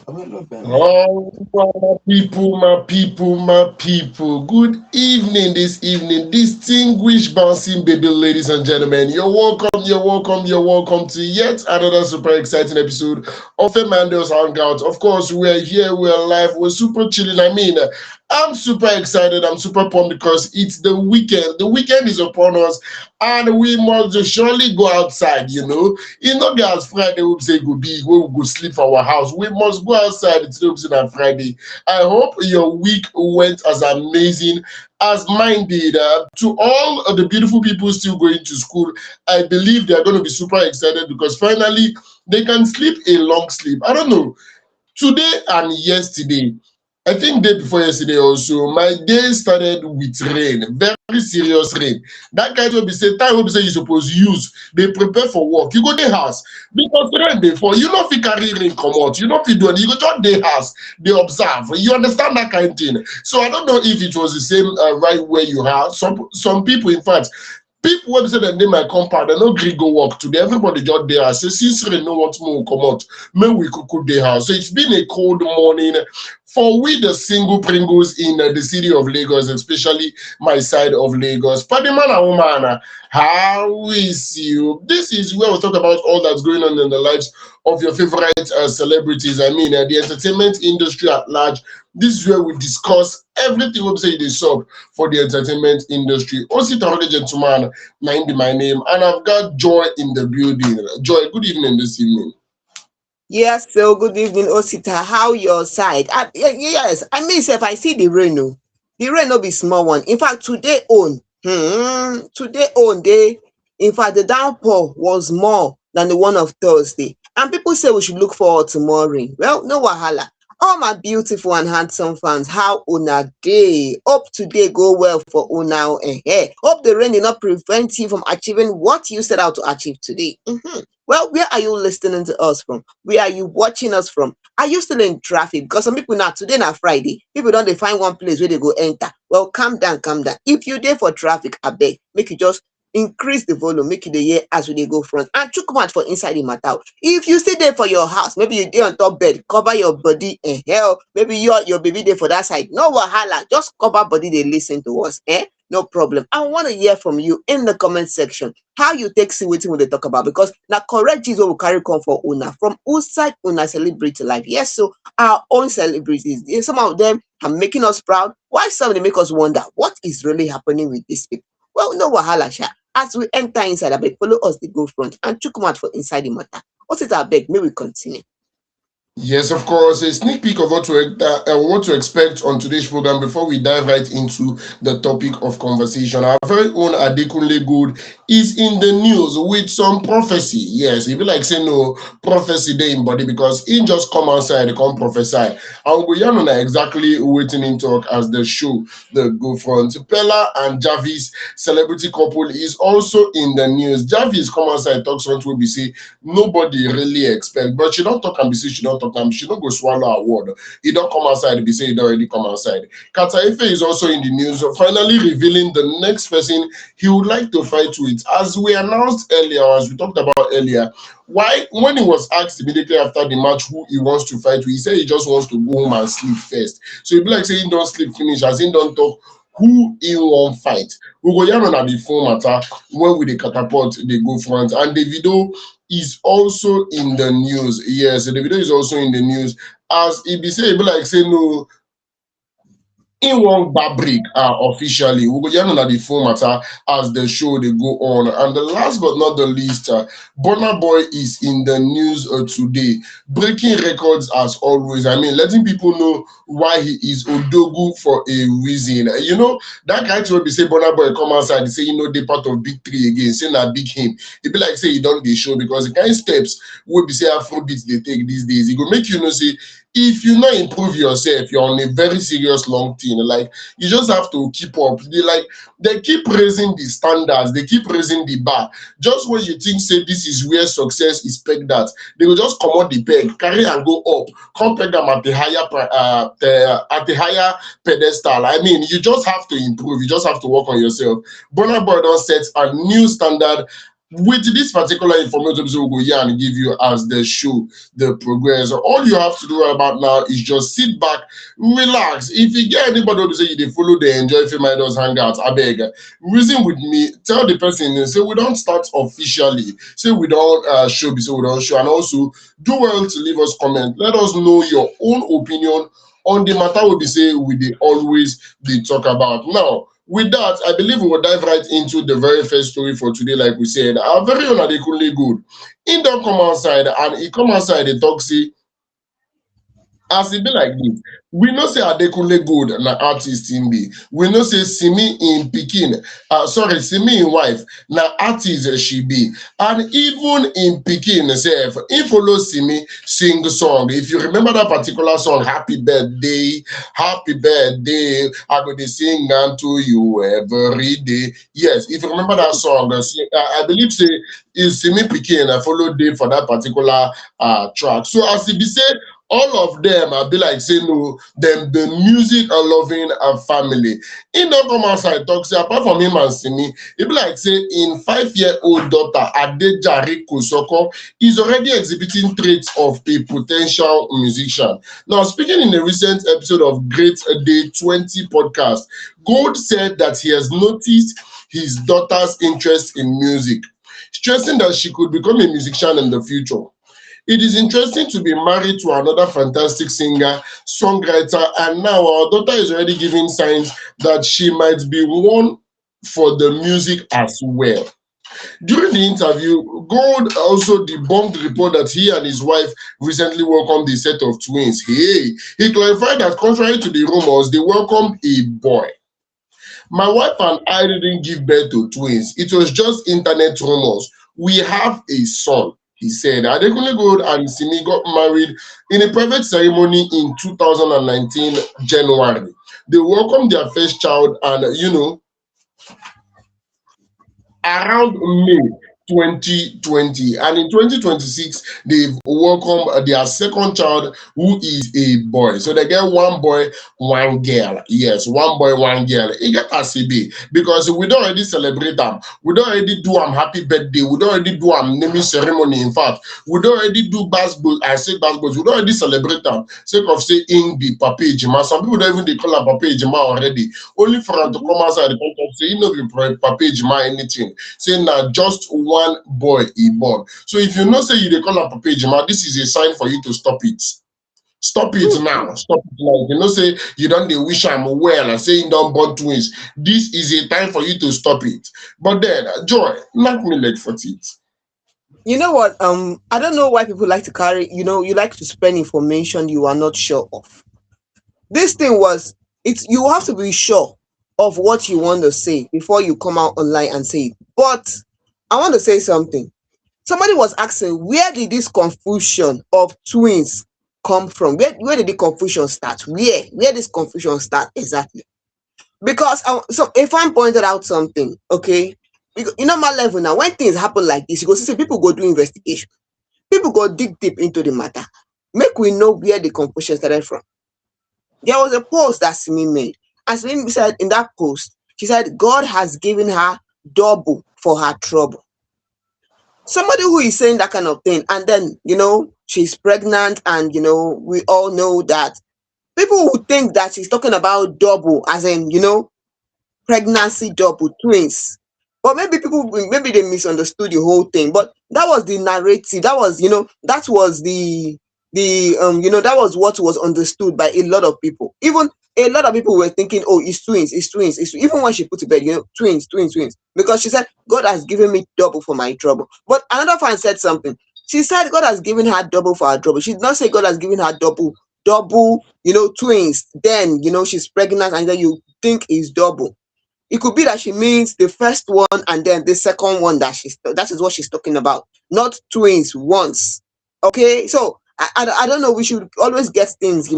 Oh, my people, my people, my people. Good evening this evening, distinguished bouncing baby ladies and gentlemen. You're welcome, you're welcome, you're welcome to yet another super exciting episode of Fameidols Hangout. Of course, we're here, we're live, we're super chilling. I'm super excited, I'm super pumped because it's the weekend. The weekend is upon us, and we must surely go outside, you know. It's not just Friday we say go be we will go sleep for our house. We must go outside today on Friday. I hope your week went as amazing as mine did. To all of the beautiful people still going to school, I believe they are going to be super excited because finally they can sleep a long sleep. I don't know. Today and yesterday, I think day before yesterday also, my day started with rain, very serious rain. That kind will be say time will be say you supposed use. They prepare for work. You go the house because rain dey fall. You know if you carry rain come out, you know if you do it. You go just the house. They observe. You understand that kind of thing. So I don't know if it was the same right where you are. Some people, in fact, people wey be say dem dey my compound, dem no gree go work today. Everybody just dey house. Say since rain no want make we comot, make we kuku dey house. So it's been a cold morning for we the single Pringles in the city of Lagos, especially my side of Lagos. Padiman and woman, how is you? This is where we talk about all that's going on in the lives of your favorite celebrities. The entertainment industry at large. This is where we discuss everything we say they sub for the entertainment industry. Osi Tarode Gentleman, name be my name, and I've got Joy in the building. Joy, good evening this evening. Yes, so good evening, Osita. How your side? Yes, I mean, if I see the rain, no, the rain no be small one. In fact, today own day. In fact, the downpour was more than the one of Thursday, and people say we should look forward to more rain. Well, no wahala. All my beautiful and handsome fans, how una day? Hope today go well for una. Hope the rain did not prevent you from achieving what you set out to achieve today. Well, where are you listening to us from? Where are you watching us from? Are you still in traffic? Because some people now, today na Friday, people don't they find one place where they go enter. Well, calm down, calm down. If you there for traffic, I beg, make you just increase the volume, make it the year as we dey go front. And chook mouth for inside the matter. If you stay there for your house, maybe you dey on top bed, cover your body and hell, maybe your baby there for that side. No wahala, just cover body, they listen to us. No problem. I want to hear from you in the comment section how you take see wetin we dey talk about, because na correct gist wey we carry come for una from whose side una celebrity life. Yes, so our own celebrities, some of them are making us proud, while some dey make us wonder what is really happening with these people. Well, no wahala sha. As we enter inside, abeg follow us dey go front and chook mouth for inside the matter. What is abeg, may we continue. Yes, of course. A sneak peek of what to expect on today's program before we dive right into the topic of conversation. Our very own Adekunle Gold is in the news with some prophecy. Yes, if you like say no prophecy there in body because he just come outside, come prophesy. I'll go yarn on exactly waiting in talk as the show the go front. Peller and Jarvis, celebrity couple, is also in the news. Jarvis come outside, talk something will be say nobody really expect, but she don't talk and be say she don't talk. She don't go swallow a word. He don't come outside. Be say he don't already come outside. Kataife is also in the news, finally revealing the next person he would like to fight with. As we announced earlier, as we talked about earlier, why when he was asked immediately after the match who he wants to fight with, he said he just wants to go home and sleep first. So he be like saying don't sleep finish, as in don't talk who he won't fight. We go yarn on the phone matter when we the catapult they go front. And Davido is also in the news. Yes, Davido is also in the news. As he be say, he be like say no, in one fabric officially. We go yarn on the phone matter as the show they go on. And the last but not the least, Burna Boy is in the news today, breaking records as always. Letting people know why he is Odogu for a reason. You know, that guy will be say Burna Boy come outside and say, they part of big three again, say that big him. It be like say he don't the show because the kind of steps will be say Afrobeats they take these days. It go make you know say if you not improve yourself, you're on a very serious long thing. Like you just have to keep up. They keep raising the standards, they keep raising the bar. Just when you think say this is where success is pegged at, they will just come on the peg, carry and go up, come peg them at the higher pedestal. You just have to improve, you just have to work on yourself. Burna Boy don't set a new standard with this particular information we go here and give you as the show the progress. All you have to do right about now is just sit back, relax. If you get anybody who say you dey follow the enjoy Fameidols Hangout, abeg reason with me, tell the person say we don't start officially, say we don't show, say we don't show, and also do well to leave us comment. Let us know your own opinion on the matter we be say we dey always dey talk about. Now, with that, I believe we will dive right into the very first story for today. Like we said, our very own Adekunle Gold. He don't come outside and he come outside, they talk say, as e be like this, we know say Adekunle Gold na artist im be. We know say Simi in pikin, Simi in wife na artist she be. And even in pikin sef, he follow Simi sing song. If you remember that particular song, Happy Birthday, Happy Birthday, I go dey sing unto you every day. Yes, if you remember that song, I believe say is Simi pikin follow dey for that particular track. So as e be say, all of them I be like say no, them the music and loving and family. He don't come outside talk say apart from him and Simi, it be like say in 5-year-old daughter Adejare Kosoko is already exhibiting traits of a potential musician. Now, speaking in a recent episode of Great Day 20 podcast, Gold said that he has noticed his daughter's interest in music, stressing that she could become a musician in the future. It is interesting to be married to another fantastic singer, songwriter, and now our daughter is already giving signs that she might be one for the music as well. During the interview, Gold also debunked the report that he and his wife recently welcomed a set of twins. Hey, he clarified that contrary to the rumors, they welcomed a boy. My wife and I didn't give birth to twins. It was just internet rumors. We have a son, he said. Adekunle Gold and Simi got married in a private ceremony in 2019 January. They welcomed their first child, and around May 2020, and in 2026 they've welcomed their second child, who is a boy. So they get one boy, one girl. Yes, one boy, one girl. It get as e be, because we don't already celebrate them, we don't already do happy birthday, we don't already do naming ceremony. In fact, we don't already do basketball. I say basketball, we don't already celebrate them sake of say in be Papa Ejima. Some people don't even they call am Papa Ejima already, only for them to come outside the contact say he no be Papa Ejima anything, say na just one boy he born. So if you know say you dey call am Papa Ejima, this is a sign for you to stop it. Stop it now. Stop it now. You know say you don't dey wish am well and say you don't born twins. This is a time for you to stop it. But then, Joy, knock me leg for it. You know what? I don't know why people like to carry, you like to spread information you are not sure of. This thing was, you have to be sure of what you want to say before you come out online and say it. But I want to say something. Somebody was asking, where did this confusion of twins come from? Where did the confusion start? Where this confusion start exactly? Because so if I pointed out something, okay, my level now, when things happen like this, you go see people go do investigation, people go dig deep into the matter, make we know where the confusion started from. There was a post that Simi made, and Simi said in that post, she said God has given her double for her trouble. Somebody who is saying that kind of thing, and then she's pregnant, and we all know that people who think that she's talking about double, as in pregnancy double, twins. But maybe they misunderstood the whole thing. But that was the narrative. That was that was that was what was understood by a lot of people. Even a lot of people were thinking, oh, it's twins, it's twins, it's even when she put to bed, twins, twins, twins. Because she said, God has given me double for my trouble. But another fan said something. She said God has given her double for her trouble. She did not say God has given her double, twins. Then, she's pregnant and then you think is double. It could be that she means the first one and then the second one that is what she's talking about, not twins once. Okay, so I don't know. We should always get things,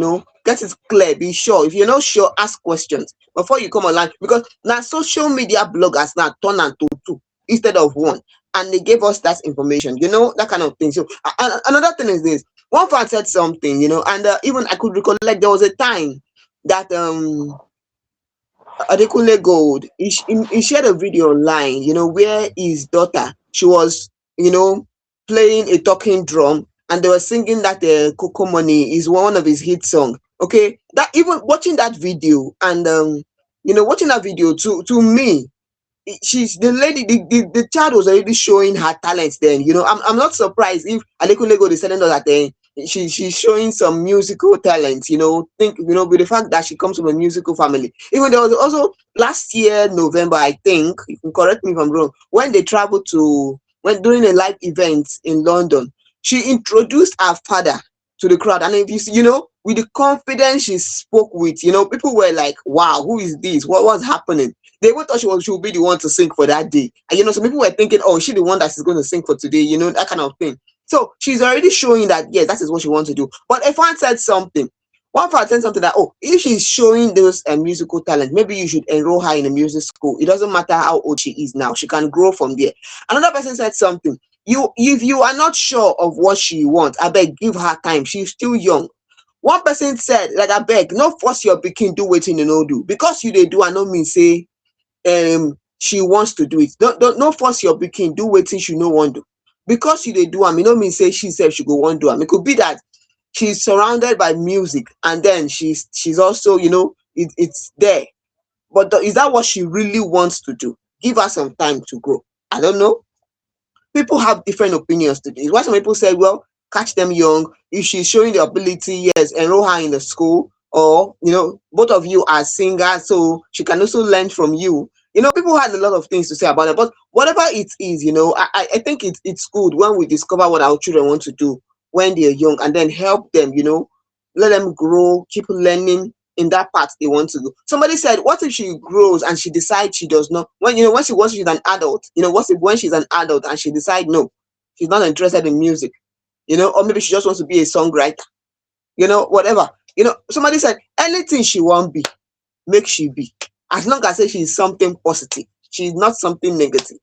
get it clear. Be sure. If you're not sure, ask questions before you come online, because now social media bloggers now turn into two instead of one, and they gave us that information, that kind of thing. So another thing is this: one fan said something, and even I could recollect there was a time that Adekunle Gold he shared a video online, where his daughter she was, playing a talking drum, and they were singing that Coco Money is one of his hit song. Okay, that even watching that video and watching that video to me, she's the lady, the child was already showing her talents then. I'm not surprised if Adekunle Gold is telling us that she's showing some musical talents. Think, with the fact that she comes from a musical family. Even there was also last year November, I think, you can correct me if I'm wrong, when they traveled to when during a live event in London, she introduced her father to the crowd. And if you see, with the confidence she spoke with, people were like, wow, who is this? What was happening? They even thought she would be the one to sing for that day. And some people were thinking, oh, is she the one that is going to sing for today, that kind of thing. So she's already showing that, yes, that is what she wants to do. But if one said something, one fan said something that, oh, if she's showing those musical talent, maybe you should enroll her in a music school. It doesn't matter how old she is now, she can grow from there. Another person said something, if you are not sure of what she wants, I beg, give her time. She's still young. One person said, like, I beg, no force your pikin do wetin you no do. Because you they do, I no mean say she wants to do it. Don't force your pikin do wetin she no want do. Because you they do am, e no mean say she said she go want do am. It could be that she's surrounded by music, and then she's also, it's there. But is that what she really wants to do? Give her some time to grow. I don't know. People have different opinions to this. Why some people say, well, catch them young. If she's showing the ability, yes, enroll her in the school. Or, both of you are singers, so she can also learn from you. People had a lot of things to say about it. But whatever it is, I think it's good when we discover what our children want to do when they're young, and then help them, let them grow, keep learning in that part they want to do. Somebody said, what if she grows and she decides she does not, when she's an adult, what if when she's an adult and she decides no, she's not interested in music, or maybe she just wants to be a songwriter, whatever. Somebody said anything she won't be, make she be. As long as she's something positive, she's not something negative.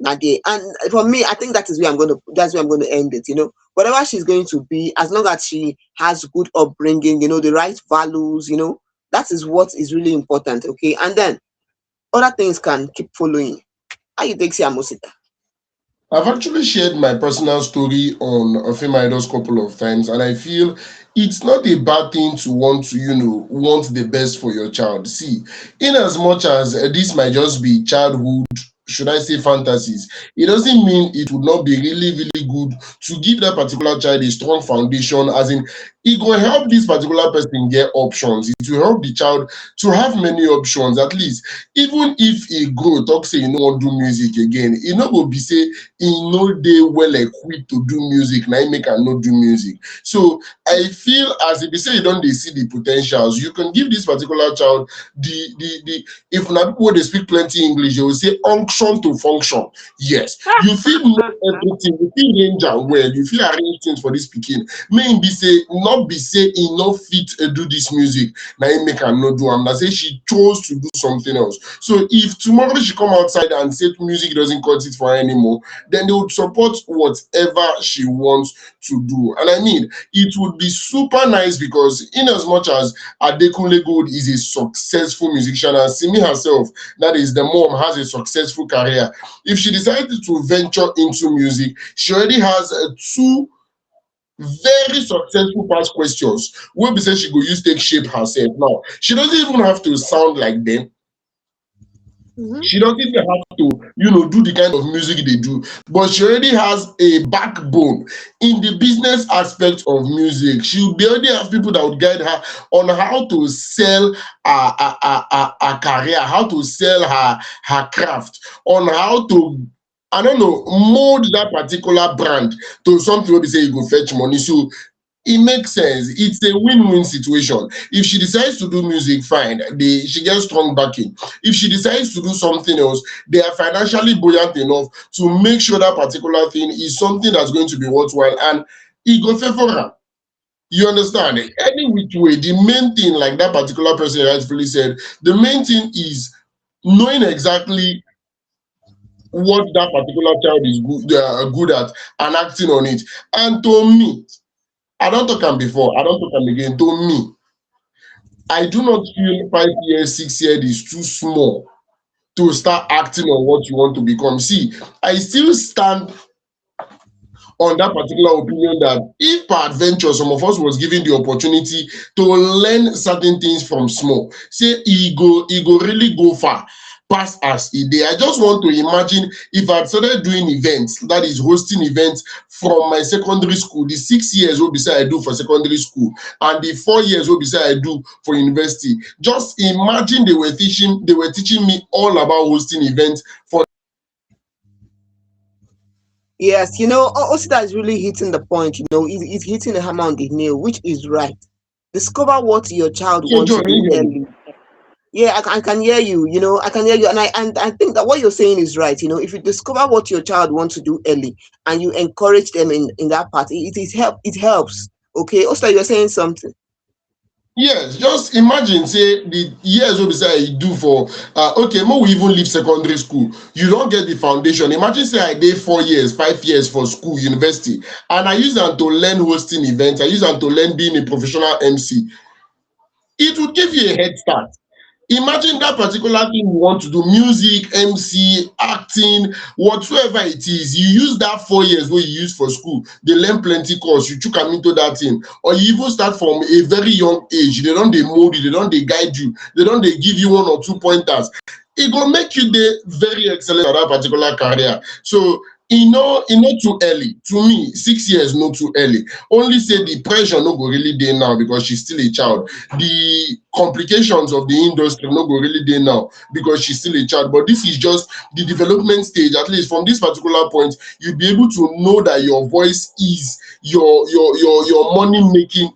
And for me, I think that's where I'm going to end it. Whatever she's going to be, as long as she has good upbringing, the right values, that is what is really important. Okay, and then other things can keep following. How you take Siamosita? I've actually shared my personal story on Fameidols couple of times, and I feel it's not a bad thing to want to, want the best for your child. See, in as much as this might just be childhood, should I say fantasies, it doesn't mean it would not be really, really good to give that particular child a strong foundation, as in, it will help this particular person get options. It will help the child to have many options, at least. Even if he grow, talk say you no want do music again, he no go be say he no dey well equipped to do music, na him make am no do music. So I feel as if you say you don't dey see the potentials, you can give this particular child the if na people wey dey speak plenty English, they will say unction to function. Yes, you feel know everything, you feel range am well, you feel arrange things for this pikin. May him be say not be say he no fit do this music, na him make am no do am. Na say she chose to do something else. So if tomorrow she come outside and say music doesn't cut it for her anymore, then they would support whatever she wants to do. And I mean, it would be super nice because in as much as Adekunle Gold is a successful musician, and Simi herself, that is the mom, has a successful career, if she decided to venture into music, she already has two very successful past questions wey be say she go use take shape herself. Now, she doesn't even have to sound like them. Mhm. She doesn't even have to, do the kind of music they do, but she already has a backbone in the business aspect of music. She will already have people that would guide her on how to sell her career, how to sell her craft, on how to, I don't know, mold that particular brand to something where they say you go fetch money. So it makes sense. It's a win-win situation. If she decides to do music, fine. She gets strong backing. If she decides to do something else, they are financially buoyant enough to make sure that particular thing is something that's going to be worthwhile and it go favor her. You understand? Any which way, the main thing, like that particular person rightfully said, the main thing is knowing exactly what that particular child is good at and acting on it. And to me, I don't talk am before, I don't talk am again. To me, I do not feel 5 years, 6 years is too small to start acting on what you want to become. See, I still stand on that particular opinion that if per adventure some of us was given the opportunity to learn certain things from small, say he go really go far pass as e dey. I just want to imagine if I started doing events, that is hosting events from my secondary school, the 6 years wey be say I do for secondary school and the 4 years wey be say I do for university. Just imagine they were teaching me all about hosting events for. Yes, Osita is really hitting the point. He's hitting the hammer on the nail, which is right. Discover what your child So wants John, to do early. Yeah, I can hear you. I can hear you, and I think that what you're saying is right. If you discover what your child wants to do early and you encourage them in that part, it helps. Okay, also you're saying something. yes, just imagine say the years wey be say I do for okay, make we even leave secondary school. You don get the foundation. Imagine say I dey 4 years, 5 years for school, university, and I use am to learn hosting events. I use am to learn being a professional MC. It will give you a head start. Imagine that particular thing you want to do, music, MC, acting, whatsoever it is. You use that 4 years wey you use for school, dey learn plenty course, you chook am into that thing, or you even start from a very young age. They don dey mold you, they don dey guide you, they don dey give you 1 or 2 pointers. E go make you dey very excellent at that particular career. So e no too early. To me, 6 years no too early. Only say the pressure no go really dey now because she's still a child. The complications of the industry no go really dey now because she's still a child. But this is just the development stage. At least from this particular point, you'll be able to know that your voice is your money making.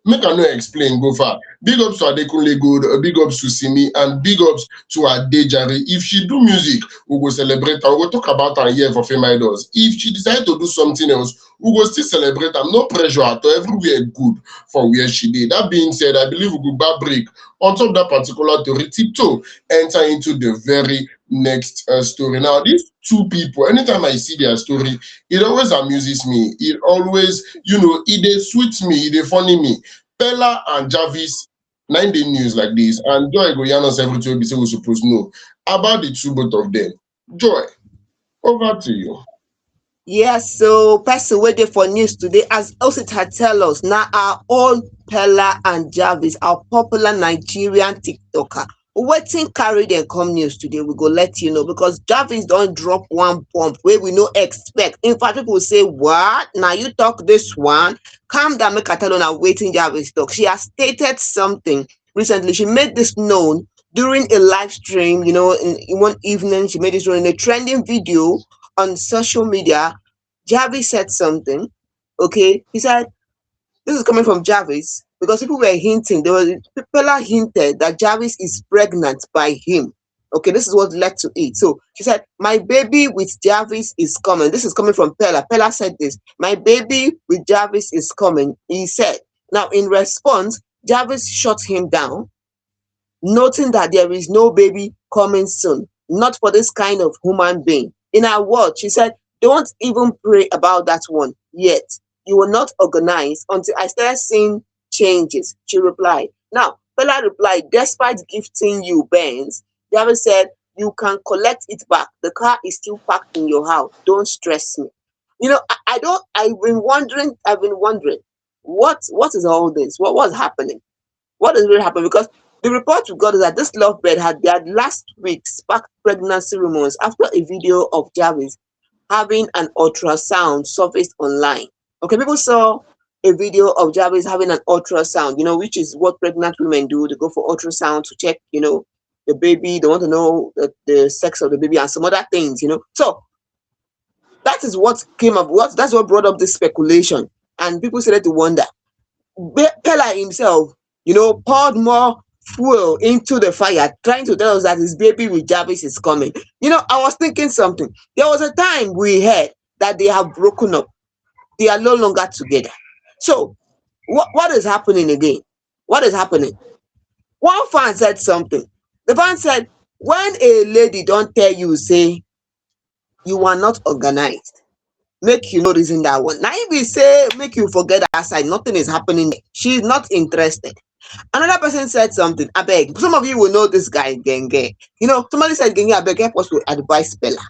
Make I no explain, go far. Big ups to Adekunle Gold, big ups to Simi, and big ups to Adejare. If she do music, we go celebrate her. We go talk about her here for Fameidols. If she decide to do something else, we go still celebrate her. No pressure at all. Everywhere good for where she did. That being said, I believe we go back break on top of that particular theory, tiptoe enter into the very next story. Now, these two people, anytime I see their story, it always amuses me. It always, it dey sweet me, it dey funny me. Peller and Jarvis, 9 day news like this, and Joy go yarn us everything we say we supposed to know about the two both of them. Joy, over to you. Yes, so person waiting for news today, as Osita tell us, now our own Pella and Jarvis, our popular Nigerian TikToker. Waiting carry them come news today, we go let you know because Jarvis don't drop one bomb where we no expect. In fact, people say, what? Now you talk this one? Calm down, make I tell you waiting Jarvis talk. She has stated something recently. She made this known during a live stream, in one evening. She made this known in a trending video on social media. Jarvis said something. Okay, he said, this is coming from Jarvis because people were hinting, people hinted that Jarvis is pregnant by him. Okay, this is what led to it. So she said, my baby with Jarvis is coming. This is coming from Peller. Peller said this, my baby with Jarvis is coming. He said, now in response, Jarvis shut him down, noting that there is no baby coming soon, not for this kind of human being. In her words, she said, don't even pray about that one yet. You will not organize until I start seeing changes, she replied. Now, Bella replied, despite gifting you Benz, Jarvis said, you can collect it back. The car is still parked in your house. Don't stress me. I've been wondering, what is all this? What was happening? What is really happening? Because the report we got is that this lovebird had their last week sparked pregnancy rumors after a video of Jarvis having an ultrasound surfaced online. Okay, people saw a video of Jarvis having an ultrasound, which is what pregnant women do. They go for ultrasound to check, the baby. They want to know the sex of the baby and some other things, So that is what came up. That's what brought up this speculation. And people started to wonder. Peller himself, poured more fuel into the fire, trying to tell us that his baby with Jarvis is coming. I was thinking something. There was a time we heard that they have broken up. They are no longer together. So, what is happening again? What is happening? One fan said something. The fan said, when a lady don't tell you, say, you are not organized, make you no reason that one. Now if we say make you forget that side, nothing is happening. She's not interested. Another person said something. I beg. Some of you will know this guy, Genge. You know, somebody said, Genge, I beg, help us to advise Pella.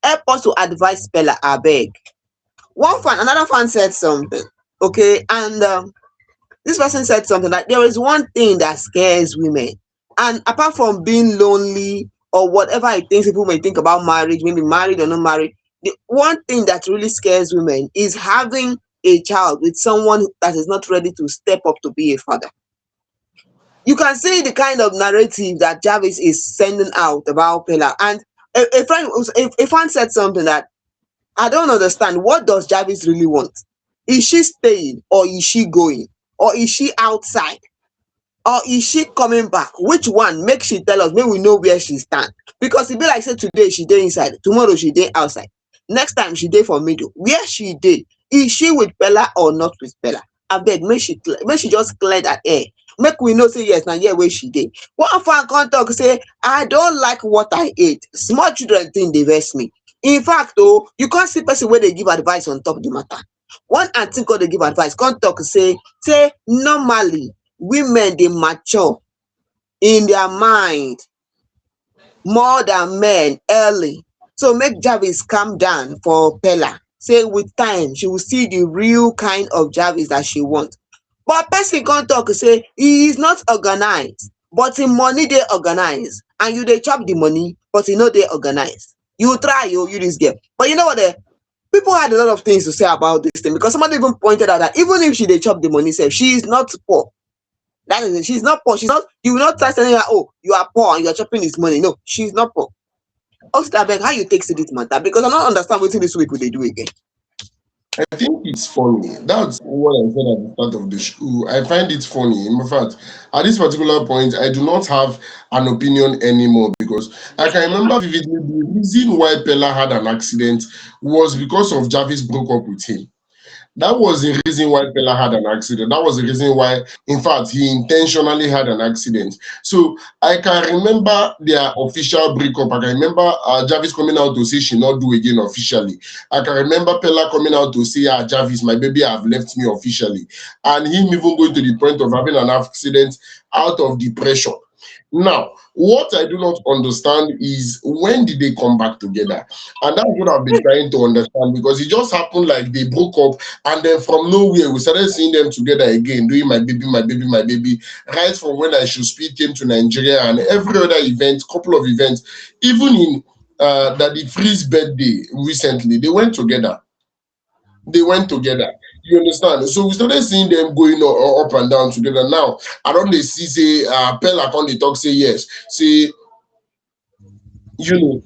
Help us to advise Pella, I beg. Another fan said something. Okay, and this person said something like there is one thing that scares women, and apart from being lonely or whatever I think people may think about marriage, maybe married or not married, the one thing that really scares women is having a child with someone that is not ready to step up to be a father. You can see the kind of narrative that Jarvis is sending out about Pella. And a fan said something that I don't understand. What does Jarvis really want? Is she staying or is she going? Or is she outside? Or is she coming back? Which one? Make she tell us. May we know where she stand. Because it be like say today she dey inside, tomorrow she dey outside. Next time she dey for middle. Where she dey? Is she with Pella or not with Pella? Abeg, make she just clear that air. Make we know say yes, na here where she dey. One fan come talk say, I don't like what I ate. Small children thing dey vex me. In fact, oh, you can't see person wey dey give advice on top the matter. One aunty come dey give advice, come talk say normally women dey mature in their mind more than men early. So make Jarvis calm down for Pella. Say with time she will see the real kind of Jarvis that she want. But person come talk say he is not organized, but him money dey organized, and you dey chop the money, but e no dey organized. You try, you this girl. But you know what? People had a lot of things to say about this thing because somebody even pointed out that even if she dey chop the money, sef, she is not poor. That is it. She's not poor. She's not. You will not start telling her, "Oh, you are poor and you are chopping this money." No, she's not poor. Also, Abeg, how you take see this matter? Because I don't understand what this week they do again. I think it's funny. That's what I said at the start of the show. I find it funny. In fact, at this particular point, I do not have an opinion anymore because I can remember vividly the reason why Pella had an accident was because of Jarvis broke up with him. That was the reason why Pella had an accident. That was the reason why, in fact, he intentionally had an accident. So I can remember their official breakup. I can remember Jarvis coming out to say she not do again officially. I can remember Pella coming out to say, Jarvis, my baby have left me officially. And him even going to the point of having an accident out of depression. Now, what I do not understand is when did they come back together? And that's what I've been trying to understand because it just happened like they broke up and then from nowhere we started seeing them together again, doing my baby, my baby, my baby, right from when I should speak came to Nigeria and every other event, couple of events, even in Daddy Free's birthday recently, they went together. They went together. You understand? So we started seeing them going up and down together. Now, I don't they see say Pella on the talk say yes. Say you know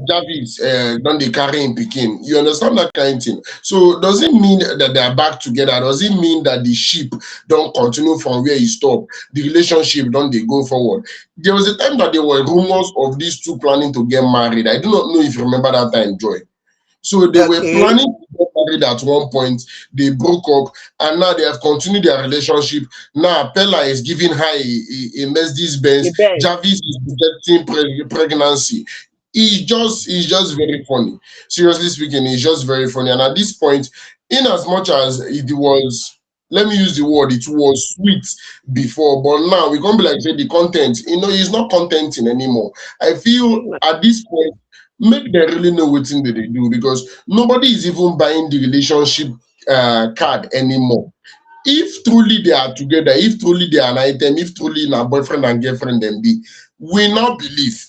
Jarvis don't they carry him picking. You understand that kind of thing. So does it mean that they are back together? Does it mean that the ship don't continue from where he stopped? The relationship don't they go forward? There was a time that there were rumors of these two planning to get married. I do not know if you remember that time, Joy. So they were Okay. planning to get married at one point. They broke up, and now they have continued their relationship. Now Pella is giving her a Mercedes The Benz. best. Jarvis is detecting pregnancy. It's just very funny. Seriously speaking, it's just very funny. And at this point, in as much as it was, let me use the word, it was sweet before, but now we can't be like say the content. It's not contenting anymore. I feel at this point make them really know what thing that they do because nobody is even buying the relationship card anymore. If truly they are together, if truly they are an item, if truly na boyfriend and girlfriend them be, we not believe.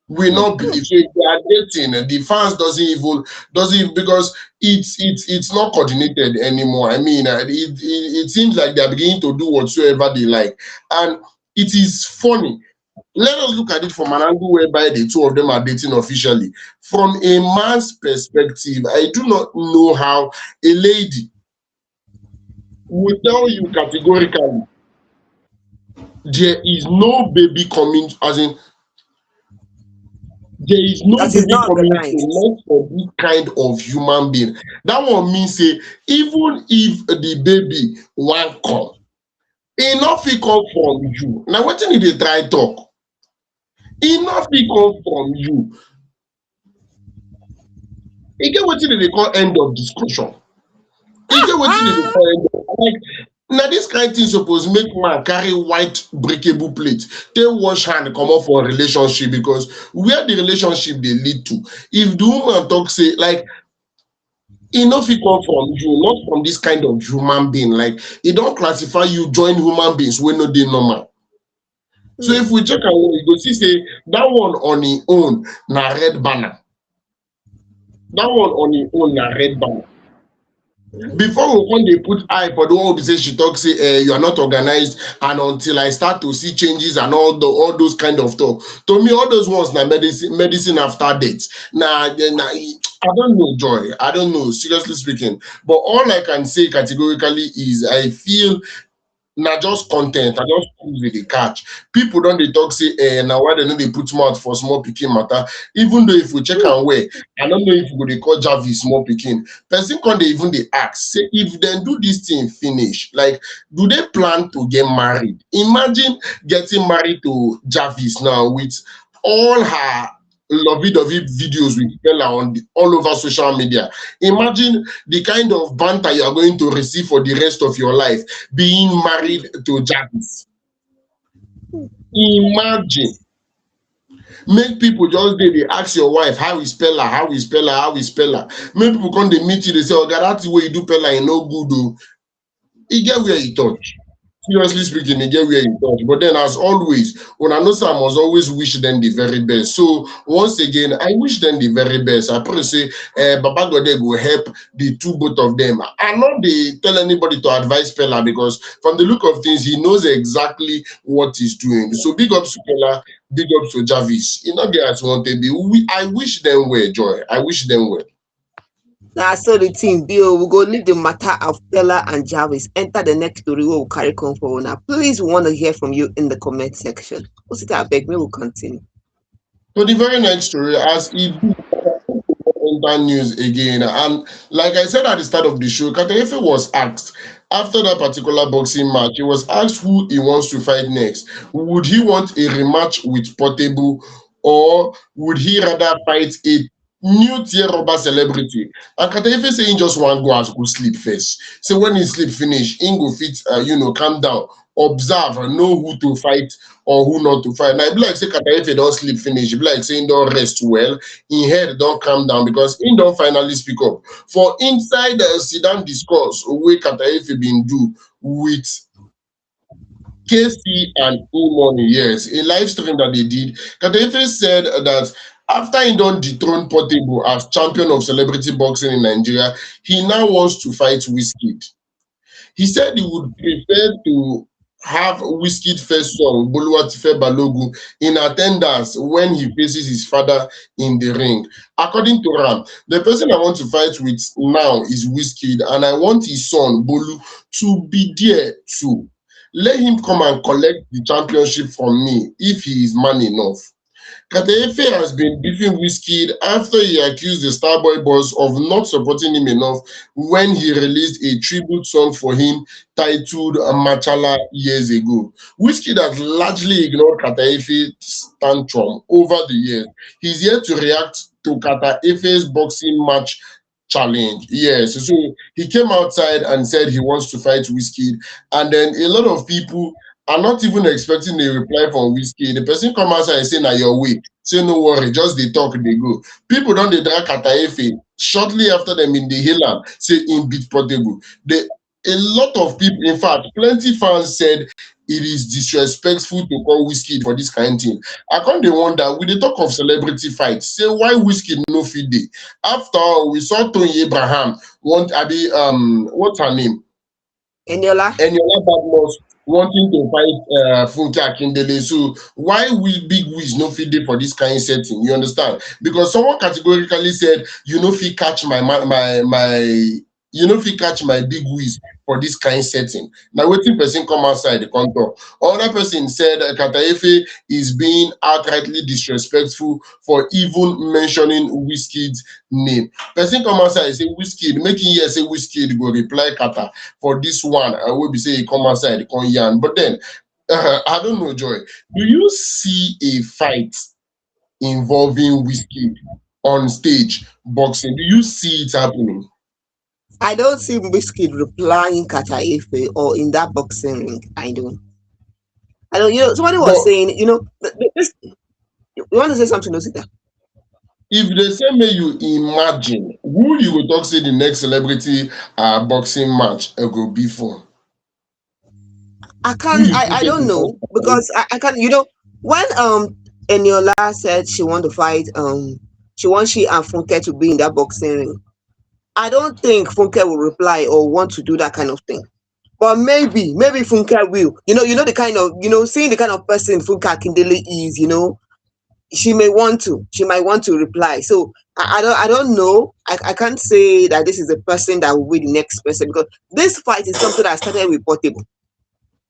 We not believe. So if they are dating, the fans doesn't because it's not coordinated anymore. I mean, it seems like they are beginning to do whatsoever they like, and it is funny. Let us look at it from an angle whereby the two of them are dating officially. From a man's perspective, I do not know how a lady will tell you categorically there is no baby coming, as in there is no That is baby not coming to organized. not for this kind of human being. That one means say even if the baby won't come, enough it come from you. Now what did they try talk? Enough it come from you. E get wetin dem dey call end of discussion. E get wetin dem dey call end of like Now this kind thing suppose make man carry white breakable plate, take wash hand comot for relationship because where the relationship dey lead to. If the woman talk say like e no fit come from you, not from this kind of human being. Like e don classify you join human beings wey no dey normal. So Hmm. if we check am well, you go see say that one on im own na red banner. That one on im own na red banner. Before we come dey put eye for the one wey be say she talk say you are not organized and until I start to see changes and all those kind of talk. To me all those ones na medicine after death. Na I don't know, Joy, I don't know, seriously speaking, but all I can say categorically is I feel na just content. I just cruise with the catch. People don dey talk say na why dem no dey put mouth for small pikin matter. Even though if we check am well, I no know if we go dey call Jarvis small pikin. Person come dey even dey ask say if dem do this thing finish, like do they plan to get married? Imagine getting married to Jarvis now with all her lovey-dovey videos with Bella all over social media. Imagine the kind of banter you are going to receive for the rest of your life being married to Jarvis. Imagine. Make people just dey ask your wife how is Pella, how is Pella, how is Pella. Make people come dey meet you, dey say, oga, that way you do Pella, e no good o. E get where e touch. Seriously speaking, e get where e touch. But then as always, una know say I must always wish them the very best. So once again, I wish them the very best. I pray say Baba God go help the two both of them. I not dey tell anybody to advise Pella because from the look of things, he knows exactly what he's doing. So big up to Pella, big up to Jarvis. E no get as one thing be. I wish them well, Joy. I wish them well. Na so the thing be o. We go leave the matter of Peller and Jarvis enter the next story wey we carry come for una. Please, we want to hear from you in the comment section. Osita abeg, may we continue. So the very next story, as e be enter news again, and like I said at the start of the show, Kateefe was asked after that particular boxing match. He was asked who he wants to fight next. Would he want a rematch with Portable, or would he rather fight a new tier rubber celebrity? And Kateefe say he just want go as go sleep first. So when he sleep finish, he go fit, calm down, observe, and know who to fight or who not to fight. Now, it be like say Kateefe don't sleep finish. It be like saying don't rest well. In head don't calm down because he don't finally speak up. For inside the sit-down discourse wey Kateefe been do with KC and E-Money, yes, a live stream that they did, Kateefe said that after he done dethrone Portable as champion of celebrity boxing in Nigeria, he now wants to fight Wizkid. He said he would prefer to have Wizkid first son, Boluwatife Balogun, in attendance when he faces his father in the ring. According to Ram, the person I want to fight with now is Wizkid, and I want his son, Bolu, to be there too. Let him come and collect the championship from me if he is man enough. Kateefe has been beefing Wizkid after he accused the Starboy boss of not supporting him enough when he released a tribute song for him titled Machala years ago. Wizkid has largely ignored Kateefe's tantrum over the years. He's yet to react to Kateefe's boxing match challenge. Yes, so he came outside and said he wants to fight Wizkid, and then a lot of people are not even expecting a reply from Wizkid. The person come outside and say, "Na your way." Say, "No worry, just they talk, they go." People don't they drag Kateefe shortly after them in the Hill say in beat Portable. A lot of people, in fact, plenty fans said it is disrespectful to call Wizkid for this kind of thing. I can't dey wonder with the talk of celebrity fights, say why Wizkid no fit dey. After all, we saw Tony Abraham want Abi what's her name? Eniola. Eniola Badmus wanting to fight Funke Akindele. So why will Big Wiz no fit dey for this kind of setting? You understand? Because someone categorically said, you know, fit catch you know, fit catch my Big Wiz for this kind of setting. Now, waiting person come outside the contour. Another person said Kateefe is being outrightly disrespectful for even mentioning Wizkid's name. Person come outside and say Wizkid, making here say Wizkid go reply Kata for this one. I will be say he come outside, he come yarn. But then, I don't know, Joy. Do you see a fight involving Wizkid on stage boxing? Do you see it happening? I don't see Wizkid replying Kata Ife or in that boxing ring. I don't. I don't. Somebody was But saying, this, you want to say something, Osita? if they say may you imagine who you go talk say the next celebrity boxing match go be for? I Who can't. you I say don't go know first? because I can't. When Eniola said she want to fight, she wants she and Funke to be in that boxing ring. I don't think Funke will reply or want to do that kind of thing. But maybe Funke will. The kind of seeing the kind of person Funke Akindele is. She might want to reply. So I don't know. I can't say that this is the person that will be the next person because this fight is something that started with Portable.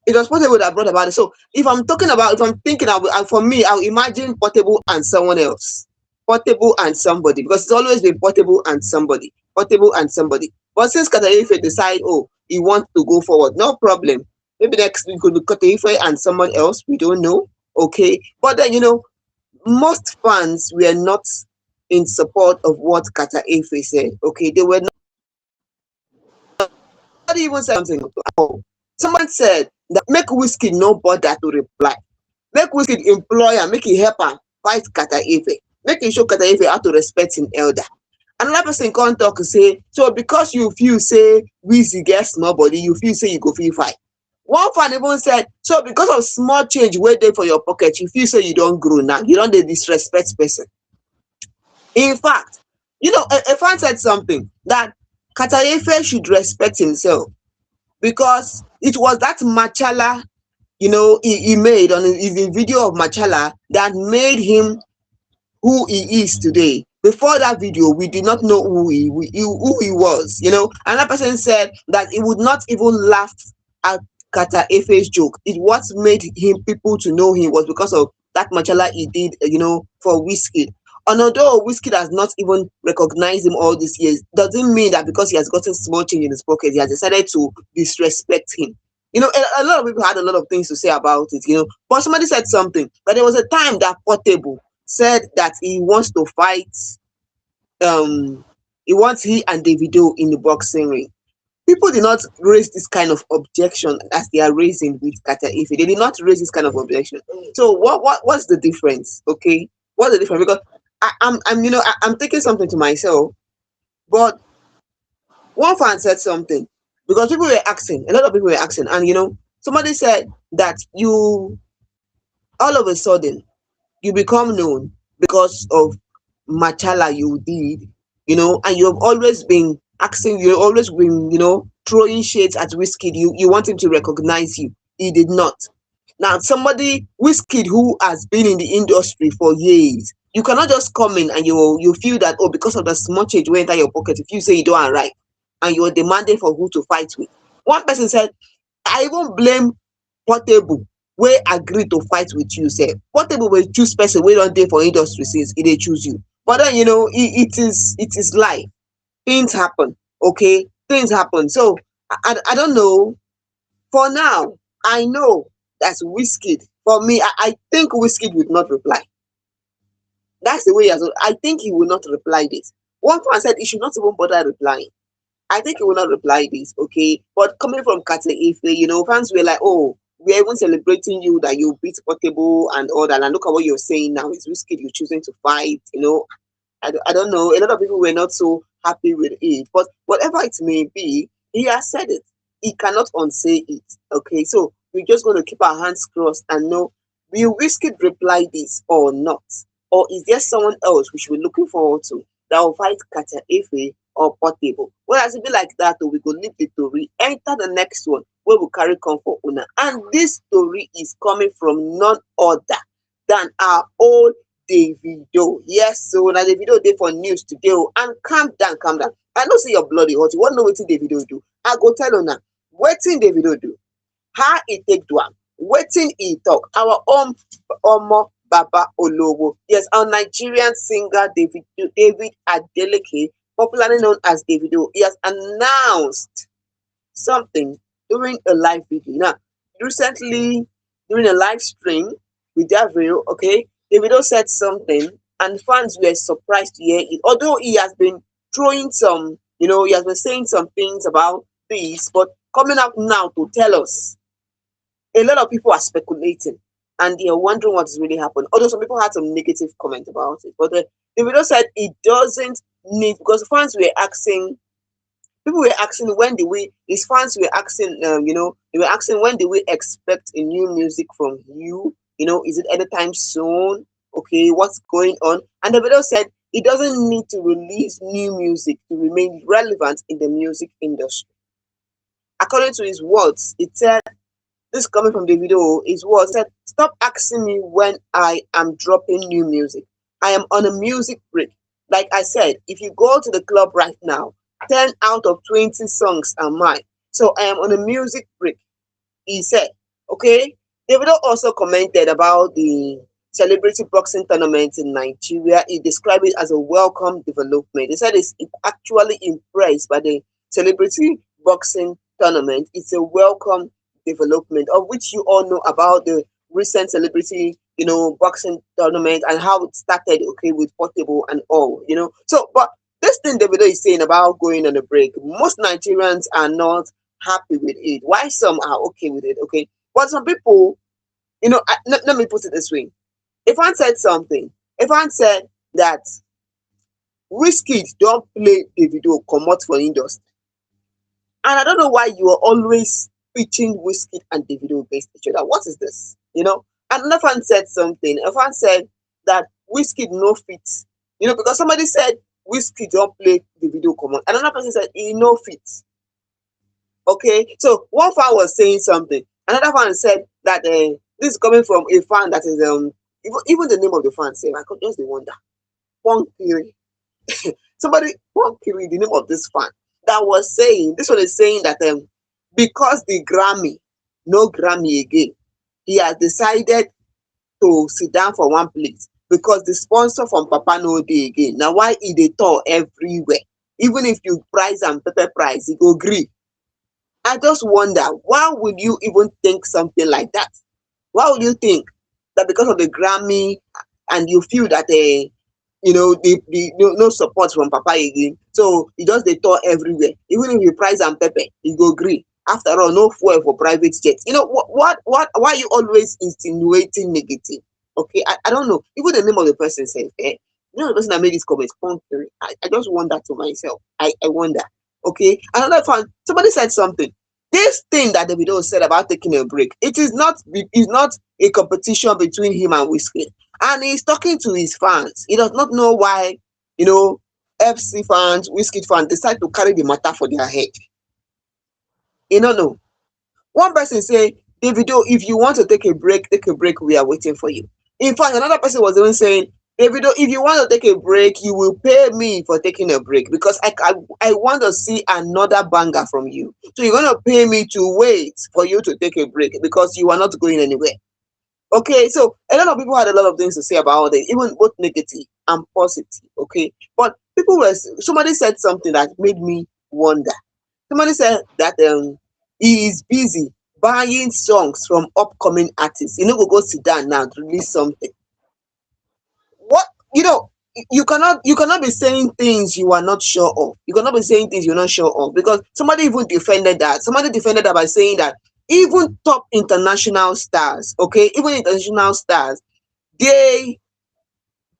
It was Portable that brought about it. So if I'm thinking, for me, I'll imagine Portable and someone else. Portable and somebody, because it's always been Portable and somebody. Portable and somebody. But since Kataife decide, oh, he wants to go forward, no problem. Maybe next week could be Kataife and someone else. We don't know. Okay. But then, most fans were not in support of what Kataife said. Okay. They were not even saying something at all. Someone said that make Whiskey no bother to reply. Make Wizkid employ am, make e help am fight Kata Ife. Make e show Kata Ife how to respect im elder. Another person come talk say, so because you feel say Wizzy get small body, you feel say you go fit fight. One fan even said, so because of small change wey dey for your pocket, you feel say you don grow now, you don dey disrespect person. In fact, a fan said something that Kata Ife should respect himself because it was that Machala he made on his video of Machala that made him who he is today. Before that video, we did not know who he was. Another person said that he would not even laugh at Kata Efe's joke. It what made him people to know him was because of that Machala he did, for Wizkid. And although Wizkid has not even recognized him all these years, doesn't mean that because he has gotten small change in his pocket, he has decided to disrespect him. A lot of people had a lot of things to say about it. But somebody said something that there was a time that Portable said that he wants to fight, he wants he and Davido in the boxing ring. People did not raise this kind of objection as they are raising with Kata Ife. They did not raise this kind of objection. So what's the difference? Okay, what's the difference? Because I'm thinking something to myself, but one fan said something because people were asking, a lot of people were asking, and somebody said that you all of a sudden you become known because of Machala you did, and you have always been asking, you've always been, throwing shades at Wizkid. You want him to recognize you. He did not. Now, somebody, Wizkid, who has been in the industry for years, you cannot just come in and you feel that, oh, because of the small change went enter your pocket, if you say you don't right, and you're demanding for who to fight with. One person said, I even blame Portable wey agree to fight with you sef. Portable will choose person wey don dey for industry since e dey choose you. But then it is life. Things happen. Okay, things happen. So I don't know. For now, I know that's Wizkid. For me, I think Wizkid would not reply. That's the way he has. I think he will not reply this. One fan said he should not even bother replying. I think he will not reply this, okay? But coming from Kate Ife, fans were like, oh, we're even celebrating you that you beat Portable and all that. And look at what you're saying now. It's risky you're choosing to fight. I don't know. A lot of people were not so happy with it. But whatever it may be, he has said it. He cannot unsay it, okay? So we're just going to keep our hands crossed and know, will Wizkid reply this or not? Or is there someone else we should be looking forward to that will fight Kata Efe or Portable? Well, as it be like that, we go leave the story, enter the next one where we carry come for una. And this story is coming from none other than our old Davido. Yes, so now Davido dey for news today. And calm down, calm down. I know say your bloody hot. You want to know wetin Davido do? I go tell una wetin Davido do, how e take do am, wetin e talk. Our own Omo Baba Olowo. Yes, our Nigerian singer David Adeleke, popularly known as Davido, he has announced something during a live video. Now, recently, during a live stream with Davido, okay, Davido said something and fans were surprised to hear it. Although he has been throwing some He has been saying some things about this, but coming out now to tell us, a lot of people are speculating and they are wondering what is really happening. Although some people had some negative comment about it, but the video said it doesn't need, because fans were asking, people were asking when do we, his fans were asking, they were asking when do we expect a new music from you? Is it anytime soon? Okay, what's going on? And the video said he doesn't need to release new music to remain relevant in the music industry. According to his words, it said, this coming from the video, his words said, stop asking me when I am dropping new music. I am on a music break. Like I said, if you go to the club right now, 10 out of 20 songs are mine. So I am on a music break, he said. Okay. Davido also commented about the celebrity boxing tournament in Nigeria. He described it as a welcome development. He said he's actually impressed by the celebrity boxing tournament. It's a welcome development, of which you all know about the recent celebrity, boxing tournament and how it started, okay, with Portable and all. So, but this thing Davido is saying about going on a break, most Nigerians are not happy with it. Why some are okay with it, okay? But some people, let me put it this way. If I said something, if I said that Wizkid don't play Davido comot for industry, and I don't know why you are always pitching Wizkid and Davido against each other. What is this? Another fan said something. A fan said that Wizkid no fit. Because somebody said Wizkid don't play Davido comot. Another person said he no fit. Okay, so one fan was saying something. Another fan said that this is coming from a fan that is even the name of the fan say I could just wonder. One Kiri. Somebody, one Kiri, the name of this fan that was saying, this one is saying that because the Grammy, no Grammy again, he has decided to sit down for one place because the sponsor from Papa no day again. Now why he dey tour everywhere? Even if you price and pepper price, he go agree. I just wonder, why would you even think something like that? Why would you think that because of the Grammy and you feel that the no support from Papa again, so he just dey tour everywhere. Even if you price and pepper, he go agree. After all, no fuel for private jets. What? Why are you always insinuating negative? Okay, I don't know. Even the name of the person says, the person that made this comment, I just wonder to myself. I wonder. Okay, another fan, somebody said something. This thing that Davido said about taking a break, is not a competition between him and Wizkid. And he's talking to his fans. He does not know why, FC fans, Wizkid fans decide to carry the matter for their head. No. One person say, Davido, if you want to take a break, we are waiting for you. In fact, another person was even saying, Davido, if you want to take a break, you will pay me for taking a break because I want to see another banger from you. So you're going to pay me to wait for you to take a break because you are not going anywhere. Okay, so a lot of people had a lot of things to say about it, even both negative and positive. Okay, but somebody said something that made me wonder. Somebody said that he is busy buying songs from upcoming artists. Go sit down now to release something. What you cannot be saying things you are not sure of. You cannot be saying things you're not sure of because somebody even defended that. Somebody defended that by saying that even top international stars, okay, even international stars, they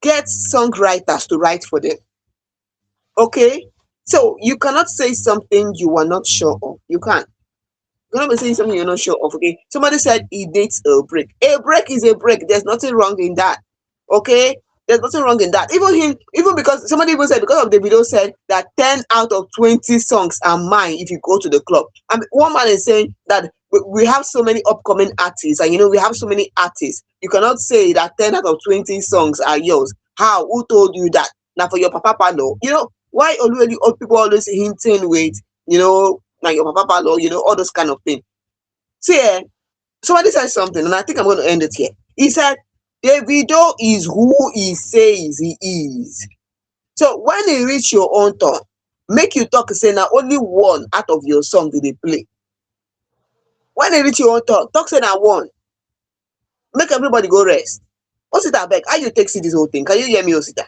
get songwriters to write for them. Okay, so you cannot say something you are not sure of. You can't. You cannot be saying something you're not sure of. Okay, somebody said he needs a break. A break is a break. There's nothing wrong in that. Okay, there's nothing wrong in that. Even because somebody even said, because of the video said that 10 out of 20 songs are mine if you go to the club. And one man is saying that we have so many upcoming artists, and we have so many artists. You cannot say that 10 out of 20 songs are yours. How? Who told you that? Now for your papa no. Why already old people always hinting with like your papa law, all those kind of things. See, somebody said something, and I think I'm going to end it here. He said, Davido is who he says he is. So when he reach your own turn, make you talk, say now only one out of your song did they play. When he reach your own turn, talk say now one. Make everybody go rest. Osita beg, how you take see this whole thing? Can you hear me, Osita?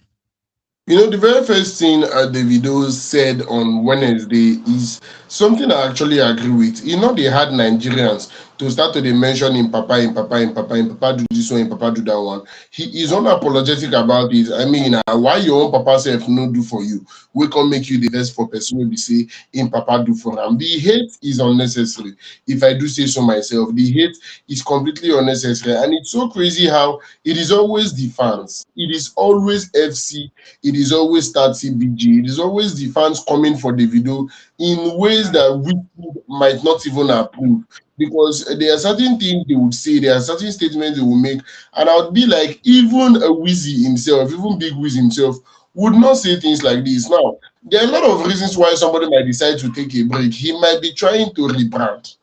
The very first thing Davido said on Wednesday is something I actually agree with. They had Nigerians to start to dey mention in Papa, in Papa, in Papa, in Papa do this one, in Papa do that one. He is unapologetic about it. I mean, why your own Papa self no do for you? We can make you the best for person will be say in Papa do for am. The hate is unnecessary. If I do say so myself, the hate is completely unnecessary. And it's so crazy how it is always the fans. It is always FC, it is always start CBG. It is always the fans coming for the video in ways that we might not even approve. Because there are certain things they would say, there are certain statements they will make, and I would be like, even a Wizzy himself, even Big Wiz himself, would not say things like this. Now, there are a lot of reasons why somebody might decide to take a break. He might be trying to rebrand.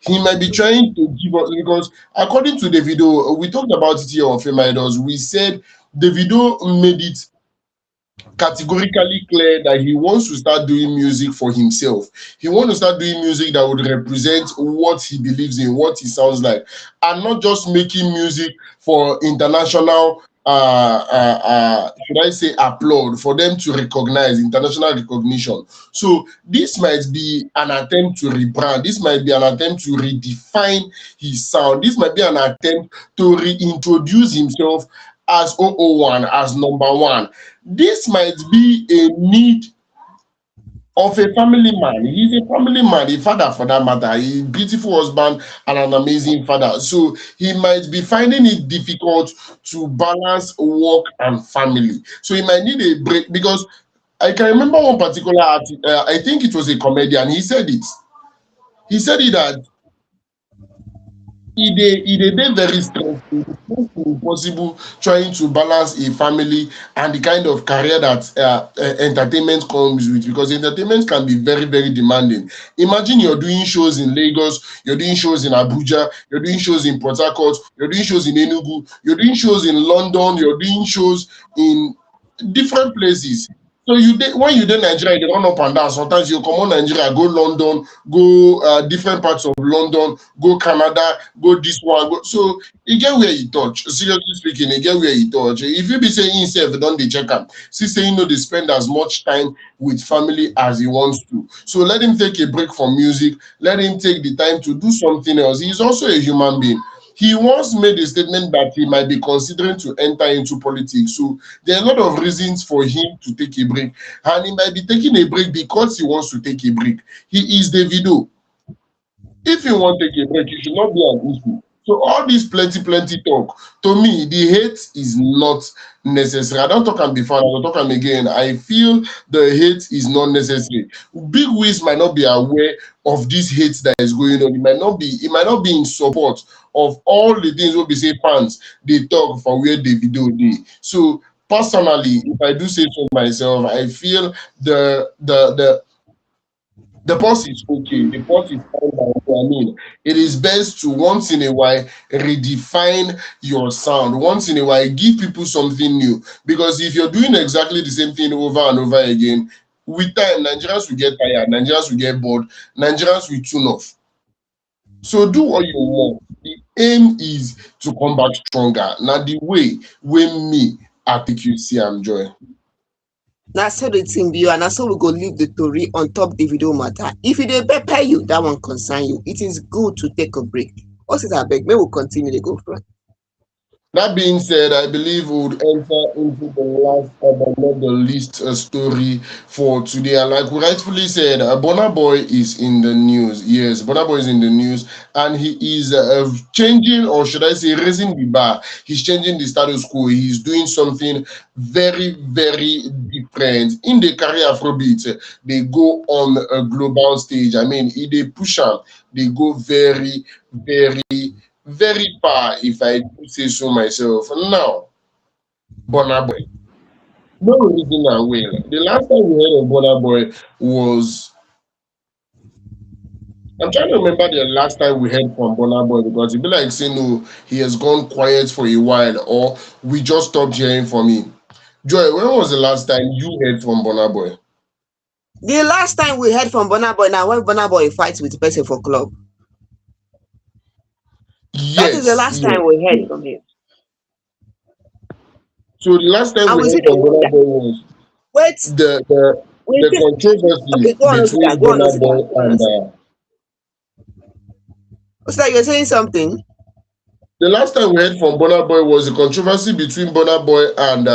He might be trying to give up because according to the video, we talked about it here on Fameidols. We said the video made it categorically clear that he wants to start doing music for himself. He wants to start doing music that would represent what he believes in, what he sounds like, and not just making music for international, should I say, applaud, for them to recognize international recognition. So this might be an attempt to rebrand. This might be an attempt to redefine his sound. This might be an attempt to reintroduce himself as 001, as number one. This might be a need of a family man. He's a family man, a father for that matter, a beautiful husband and an amazing father. So he might be finding it difficult to balance work and family. So he might need a break because I can remember one particular artist, I think it was a comedian, he said it. He said it that e dey very stressful. It's impossible trying to balance a family and the kind of career that entertainment comes with, because entertainment can be very, very demanding. Imagine you're doing shows in Lagos, you're doing shows in Abuja, you're doing shows in Port Harcourt, you're doing shows in Enugu, you're doing shows in London, you're doing shows in different places. So when you dey Nigeria, you dey run up and down. Sometimes you comot Nigeria, go London, go different parts of London, go Canada, go this one. So e get where e touch. Seriously speaking, e get where e touch. If you be say himself don dey check am, see say he no dey spend as much time with family as he wants to. So let him take a break from music. Let him take the time to do something else. He is also a human being. He once made a statement that he might be considering to enter into politics. So there are a lot of reasons for him to take a break. And he might be taking a break because he wants to take a break. He is Davido. If you want to take a break, it should not be an issue. So all this plenty talk, to me, the hate is not necessary. I don't talk am before, I don't talk am again. I feel the hate is not necessary. Big Wiz might not be aware of this hate that is going on. It might not be in support of all the things wey be say fans dey talk for where Davido dey. So personally, if I do say so myself, I feel the boss is okay. The boss is fine by I mean, it is best to once in a while redefine your sound. Once in a while, give people something new. Because if you're doing exactly the same thing over and over again, with time, Nigerians will get tired, Nigerians will get bored, Nigerians will tune off. So do what you want. The aim is to come back stronger. Now the way when me I take you see I'm joy. Na so the thing be, and na so we go leave the tori on top the video matter. If e dey pepper you, that one concern you. It is good to take a break. What is abeg? May we continue dey go front. That being said, I believe we would enter into the last but not the least story for today. And like we rightfully said, Burna Boy is in the news. Yes, Burna Boy is in the news, and he is changing, or should I say, raising the bar. He's changing the status quo. He's doing something very, very different. In the career Afrobeats, they go on a global stage. I mean, if they push them, they go very, very, very far, if I do say so myself. Now, Burna Boy. No reason I will. The last time we heard of Burna Boy was, I'm trying to remember the last time we heard from Burna Boy, because it'd be like saying, no, he has gone quiet for a while, or we just stopped hearing from him. Joy, when was the last time you heard from Burna Boy? The last time we heard from Burna Boy na when Burna Boy fight with person for club. That is the Yes, last yes. time we heard from him. So the last time And we we see heard the from one Burna that Boy was wait, the the we the see okay, controversy go on, Osita, between go on, Burna Osita, Boy go on, and Osita. Osita, you're saying something? the last time we heard from Burna Boy was the controversy between Burna Boy and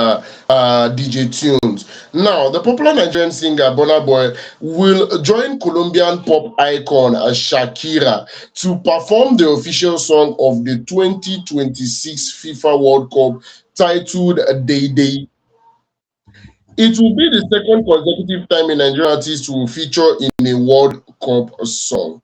DJ Tunes. Now, the popular Nigerian singer Burna Boy will join Colombian pop icon Shakira to perform the official song of the 2026 FIFA World Cup titled Day Day. It will be the second consecutive time a Nigerian artist will feature in a World Cup song.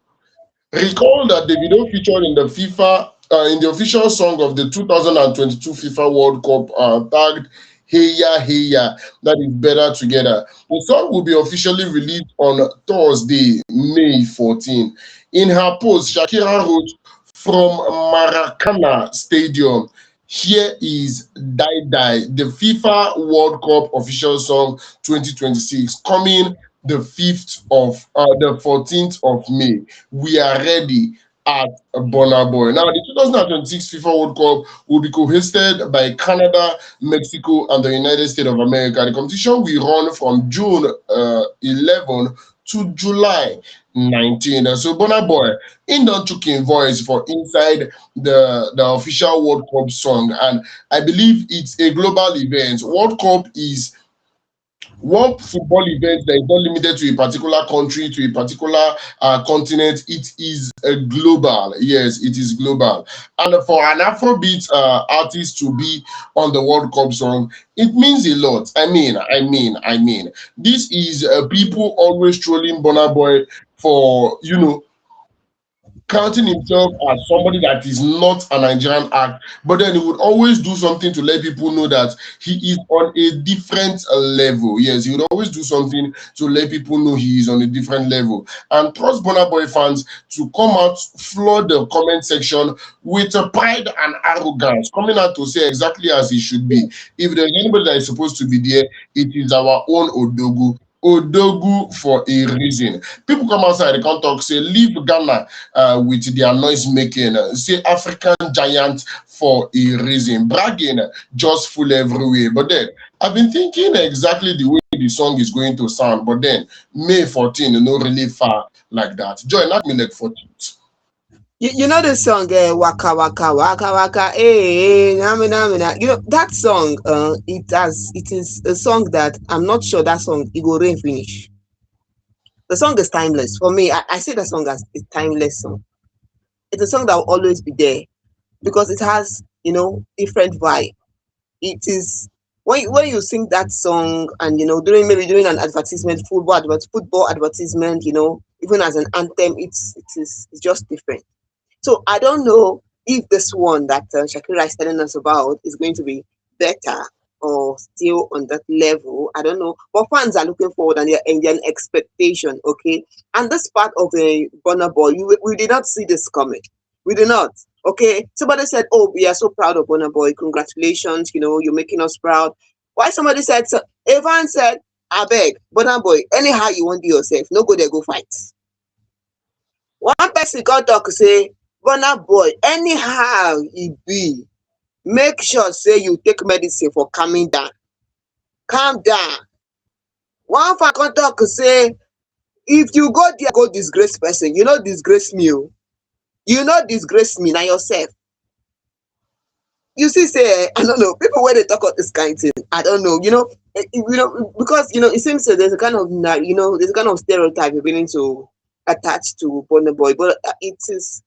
Recall that Davido featured in the FIFA in the official song of the 2022 FIFA World Cup tagged Heya Heya, that is better together. The song will be officially released on Thursday, May 14. In her post, Shakira wrote from Maracana Stadium, here is Die Die, the FIFA World Cup official song 2026, coming the 14th of May. We are ready at Burna Boy. Now, the 2026 FIFA World Cup will be co-hosted by Canada, Mexico, and the United States of America. The competition will run from June 11 to July 19. So, Burna Boy, in don't took in voice for inside the official World Cup song, and I believe it's a global event. World Cup is one football event that is not limited to a particular country, to a particular continent. It is a global. Yes, it is global. And for an Afrobeat artist to be on the World Cup song, it means a lot. I mean. This is people always trolling Burna Boy for, counting himself as somebody that is not a Nigerian act, but then he would always do something to let people know that he is on a different level. Yes, he would always do something to let people know he is on a different level. And trust Burna Boy fans to come out, flood the comment section with a pride and arrogance, coming out to say exactly as he should be. If there's anybody that is supposed to be there, it is our own Odogu. Odogu for a reason. People come outside, they can't talk, say, leave Ghana with their noise making, say African giant for a reason. Bragging just full everywhere. But then I've been thinking exactly the way the song is going to sound, but then May 14, really far like that. Joy, not me like 14th. You know the song Waka Waka Waka Waka Nami Nami Na. You know that song. It is a song that I'm not sure that song it will rain finish. The song is timeless for me. I see the song as a timeless song. It's a song that will always be there because it has different vibe. It is when you sing that song and during an advertisement, football advertisement, even as an anthem, it's just different. So I don't know if this one that Shakira is telling us about is going to be better or still on that level. I don't know. But fans are looking forward and they're in their expectation, okay? And this part of the Burna Boy, we did not see this coming. We did not. Okay. Somebody said, oh, we are so proud of Burna Boy. Congratulations. You're making us proud. Why somebody said, so Evan said, I beg, Burna Boy, anyhow you want to do yourself, no go there, go fight. One person got talk say, Burna Boy, anyhow e be, make sure say you take medicine for calming down. Calm down. One fan come talk say, if you go there go disgrace person, you no disgrace me o. You no disgrace me na yourself. You see say I don't know, people wey dey talk of this kind thing, I don't know, because it seems that there's a kind of there's a kind of stereotype beginning to attach to Burna Boy, but it is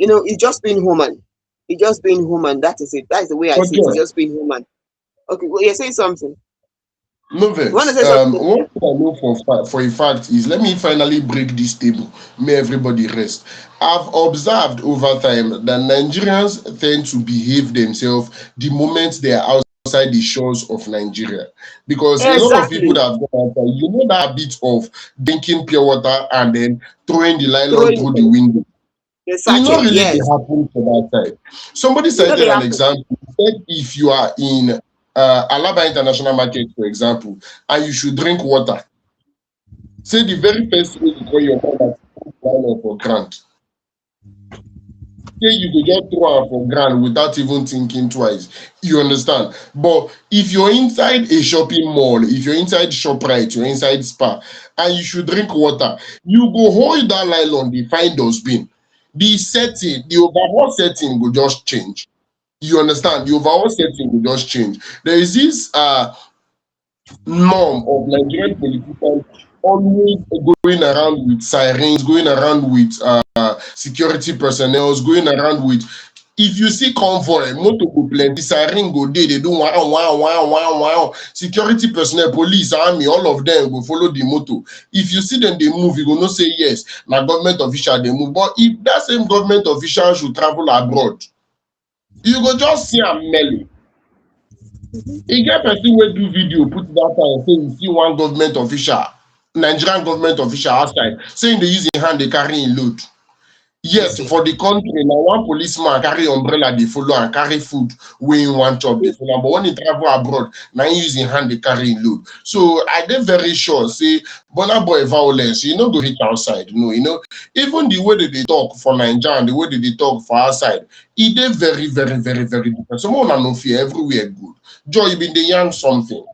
it's just being human. It's just being human. That is it. That is the way I But see it. It's Joy, just being human. Okay, well, you're saying something. no You want to vex. say something? One thing I know for a fact is, let me finally break this table. May everybody rest. I've observed over time that Nigerians tend to behave themselves the moment they are outside the shores of Nigeria. Because a lot of people Exactly. that have gone outside, that bit of drinking pure water and then throwing the nylon Throwing through the the, window. the It not sachet. really they Yes. happen for that side. Somebody They cited an happen. example. He said if you are in Alaba International Market, for example, and you should drink water, say the very first way you call your mother for grant. say you could just throw am for ground without even thinking twice. You understand? But if you're inside a shopping mall, if you're inside ShopRite, you're inside Spa, and you should drink water, you go hold that nylon, the fine dustbin. The setting, the overall setting will just change. You understand? The overall setting will just change. There is this norm of Nigerian politicians always going around with sirens, going around with security personnel, going around with. If you see convoy, motor go plenty, siren go dey, they do wow, wow, wow, wow, wow. Security personnel, police, army, all of them go follow the motor. If you see them, they move, you go not say yes, now government official they move. But if that same government official should travel abroad, you go just see a melly. E get person wey do video put that time say you see one government official, Nigerian government official outside, saying they use im hand dey carry im load. Yet for the country, now one policeman carry umbrella dey follow and carry food wey im wan chop dey follow am. But when he travel abroad, na him use im hand dey carry im load. So I dey very sure say Burna Boy violence, you no go reach outside. No, you know, even the way that they talk for Naija and the way that they talk for outside, e dey very, very, very, very different. Some una no fear everywhere good. Joy, you been dey yarn something.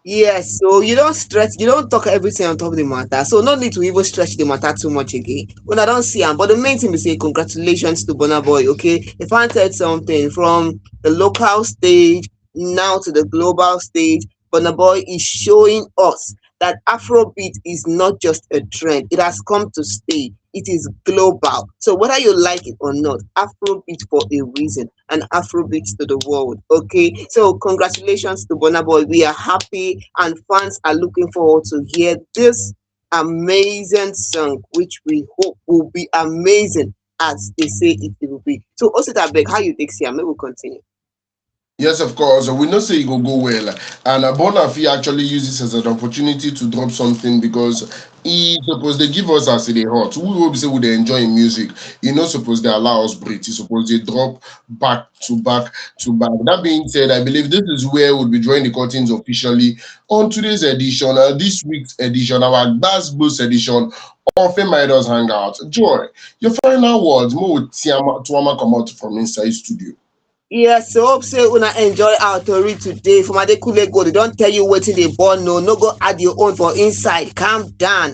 Yes, so you don't stretch, you don't talk everything on top of the matter. So no need to even stretch the matter too much again. When I don't see him, but the main thing is say congratulations to Burna Boy. Okay, if I said something from the local stage now to the global stage, Burna Boy is showing us that Afrobeat is not just a trend; it has come to stay. It is global. So whether you like it or not, Afrobeat for a reason, and Afrobeat to the world. Okay. So congratulations to Burna Boy. We are happy, and fans are looking forward to hear this amazing song, which we hope will be amazing as they say it will be. So Osita Beg, how you take see? Maybe we'll continue. Yes, of course. We know say it go go well. And Burna Fee actually use this as an opportunity to drop something because he suppose they give us as they hot. We will say we they enjoy music. He not suppose they allow us breathe. He suppose they drop back to back to back. That being said, I believe this is where we'll be drawing the curtains officially on today's edition, this week's edition, our last boost edition of Fameidols Hangout. Joy, your final words, more Tuama come out from inside studio. Yes, so hope say una enjoy our story today from Adekunle Gold. They don't tell you wetin dey born, no go add your own for inside. Calm down.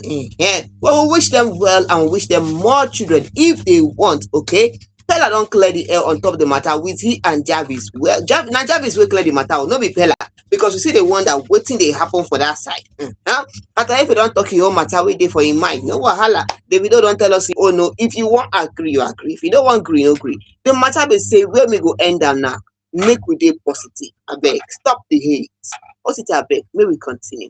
Well, we wish them well and wish them more children if they want, okay? Peller don't clear the air on top of the matter with he and Jarvis. Well, Jarvis will clear the matter, no be Peller. Because you see the one that waiting they happen for that side. After if you don't talk your own matter, we dey for in mind. No wahala. Davido don't tell us, oh no, if you want agree, you agree. If you don't want agree, no agree. The matter be say where we go end am now. Make we dey positive. I beg, stop the hate. Positive, I beg. May we continue.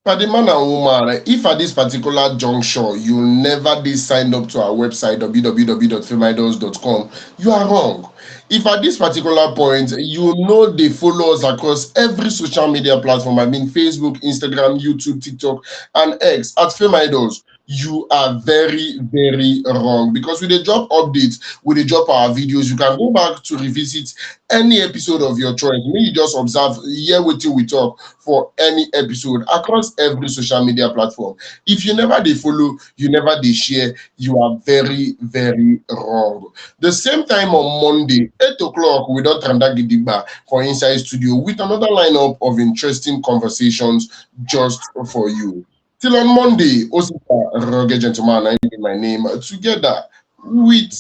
But the man and woman, if at this particular juncture you never did sign up to our website www.fameidols.com, you are wrong. If at this particular point you know they follow us across every social media platform, I mean Facebook, Instagram, YouTube, TikTok, and X at Fameidols, you are very, very wrong. Because with the drop updates, with the drop our videos, you can go back to revisit any episode of your choice. Maybe you just observe, hear what we talk for any episode across every social media platform. If you never they follow, you never they share, you are very, very wrong. The same time on Monday, 8 o'clock, we don't Gidigba for Inside Studio with another lineup of interesting conversations just for you. Till on Monday, Osita Rugged Gentleman, I need my name, together with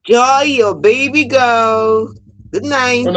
Joy, your baby girl. Good night.